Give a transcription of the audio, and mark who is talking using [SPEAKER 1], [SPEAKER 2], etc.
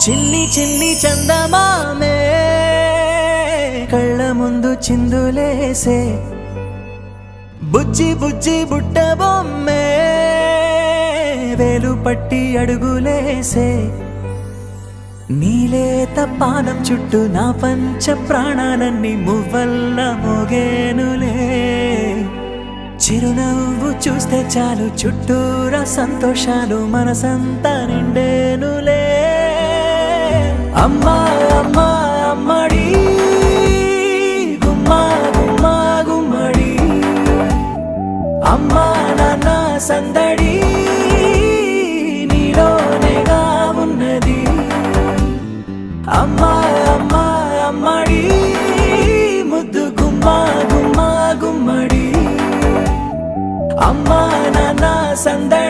[SPEAKER 1] చిన్ని చిన్ని చందమామే కళ్ళ ముందు చిందులేసే బుజ్జి బుజ్జి బుట్ట బొమ్మే వేలు పట్టి అడుగులేసే నీలేత పానం చుట్టూ నా పంచ ప్రాణాలన్నీ మువ్వల్ల మోగేనులే చిరునవ్వు చూస్తే చాలు చుట్టూరా సంతోషాలు మనసంతా నిండేనులే అమ్మా అమ్మా అమ్మడి గుమ్మా గుమ్మా గుమ్మడి అమ్మా నాన్న సందడి నీలోనేగా ఉన్నది అమ్మా అమ్మా అమ్మడి ముద్దు గుమ్మా గుమ్మా గుమ్మడి అమ్మా నాన్న సందడి